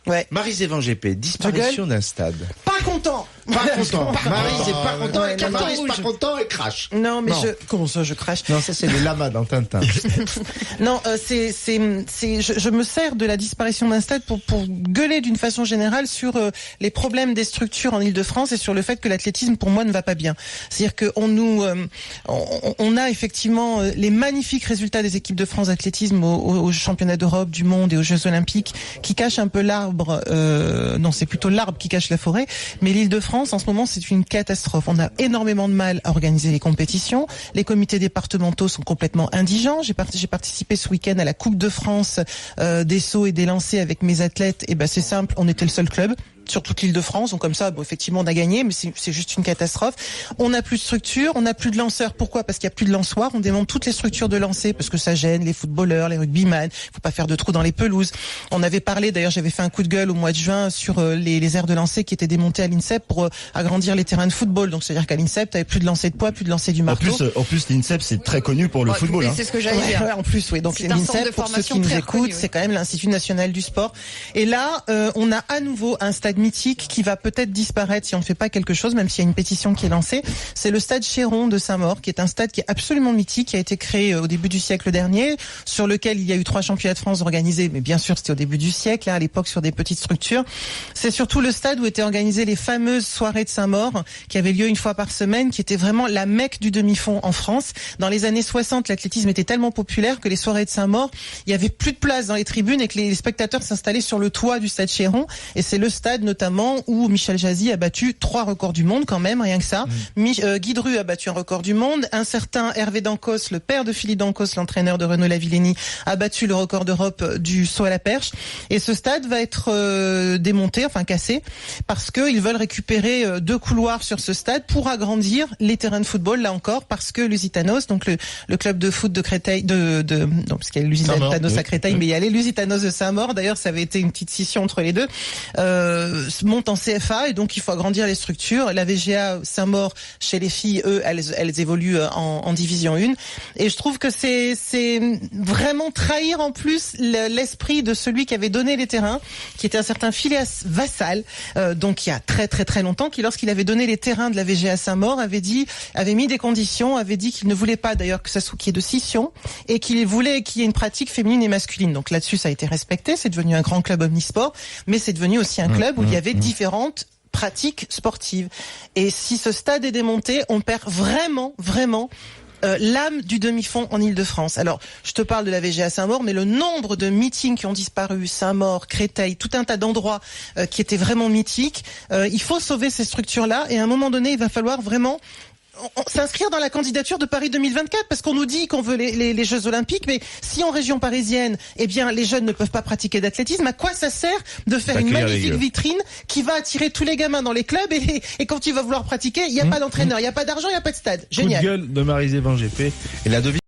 Ouais. Marie-Zévan GP, disparition d'un stade. Pas content. Pas content. Marie, c'est pas content. Ouais, Et Marie, non, c'est pas content et crache. Non, mais comment ça, je crache? Non, ça, c'est les lamas dans Tintin. Non, je me sers de la disparition d'un stade pour gueuler d'une façon générale sur les problèmes des structures en Île-de-France et sur le fait que l'athlétisme, pour moi, ne va pas bien. C'est-à-dire que on a effectivement les magnifiques résultats des équipes de France d'athlétisme aux championnats d'Europe, du monde et aux Jeux Olympiques qui cachent un peu l'arbre. Non, c'est plutôt l'arbre qui cache la forêt. Mais l'Île-de-France, en ce moment, c'est une catastrophe. On a énormément de mal à organiser les compétitions. Les comités départementaux sont complètement indigents. J'ai participé ce week-end à la Coupe de France des sauts et des lancers avec mes athlètes. Et ben c'est simple, on était le seul club sur toute l'Île-de-France, donc comme ça, bon, effectivement, on a gagné, mais c'est juste une catastrophe. On n'a plus de structure, on n'a plus de lanceurs. Pourquoi? Parce qu'il n'y a plus de lançoires. On démonte toutes les structures de lancer parce que ça gêne les footballeurs, les rugbyman. Il faut pas faire de trous dans les pelouses. On avait parlé, d'ailleurs, j'avais fait un coup de gueule au mois de juin sur les aires de lancer qui étaient démontées à l'INSEP pour agrandir les terrains de football. Donc, c'est-à-dire qu'à l'INSEP, t'avais plus de lancer de poids, plus de lancer du marteau. En plus, l'INSEP, c'est très connu pour le football. C'est ce que j'allais dire. Ouais, en plus, oui. Donc, l'INSEP, pour ceux qui nous écoutent, c'est quand même l'Institut national du sport. Et là, on a à nouveau un stade mythique qui va peut-être disparaître si on ne fait pas quelque chose, même s'il y a une pétition qui est lancée. C'est le stade Chéron de Saint-Maur, qui est un stade qui est absolument mythique, qui a été créé au début du siècle dernier, sur lequel il y a eu 3 championnats de France organisés, mais bien sûr c'était au début du siècle, à l'époque sur des petites structures. C'est surtout le stade où étaient organisées les fameuses soirées de Saint-Maur, qui avaient lieu une fois par semaine, qui était vraiment la Mecque du demi-fond en France. Dans les années 60, l'athlétisme était tellement populaire que les soirées de Saint-Maur, il y avait plus de place dans les tribunes et que les spectateurs s'installaient sur le toit du stade Chéron. Et c'est le stade notamment où Michel Jazzy a battu 3 records du monde quand même, rien que ça. Guy Dru a battu un record du monde. Un certain Hervé Dancos, le père de Philippe Dancos, l'entraîneur de Renaud Lavillenie, a battu le record d'Europe du saut à la perche. Et ce stade va être démonté, enfin cassé, parce qu'ils veulent récupérer 2 couloirs sur ce stade pour agrandir les terrains de football, là encore, parce que Lusitanos, donc le club de foot de Créteil, non, parce qu'il y a Lusitanos à Créteil, mais il y a les Lusitanos de Saint-Maur. D'ailleurs, ça avait été une petite scission entre les deux. Monte en CFA et donc il faut agrandir les structures. La VGA Saint-Maur, chez les filles, eux, elles évoluent en division 1. Et je trouve que c'est vraiment trahir en plus l'esprit de celui qui avait donné les terrains, qui était un certain Phileas Vassal, donc il y a très très très longtemps, qui lorsqu'il avait donné les terrains de la VGA Saint-Maur avait mis des conditions, avait dit qu'il ne voulait pas d'ailleurs que ça soit qu'il y ait de scission et qu'il voulait qu'il y ait une pratique féminine et masculine. Donc là-dessus ça a été respecté, c'est devenu un grand club omnisport, mais c'est devenu aussi un club où il y avait différentes pratiques sportives. Et si ce stade est démonté, on perd vraiment l'âme du demi-fond en Île-de-France. Alors, je te parle de la VGA Saint-Maur, mais le nombre de meetings qui ont disparu, Saint-Maur, Créteil, tout un tas d'endroits qui étaient vraiment mythiques, il faut sauver ces structures-là et à un moment donné, il va falloir vraiment s'inscrire dans la candidature de Paris 2024 parce qu'on nous dit qu'on veut les Jeux Olympiques, mais si en région parisienne, eh bien, les jeunes ne peuvent pas pratiquer d'athlétisme, à quoi ça sert de faire une magnifique vitrine qui va attirer tous les gamins dans les clubs et quand tu vas vouloir pratiquer, il n'y a pas d'entraîneur, il n'y a pas d'argent, il n'y a pas de stade. Génial. Coup de gueule de Marie-Zévan GP et la devise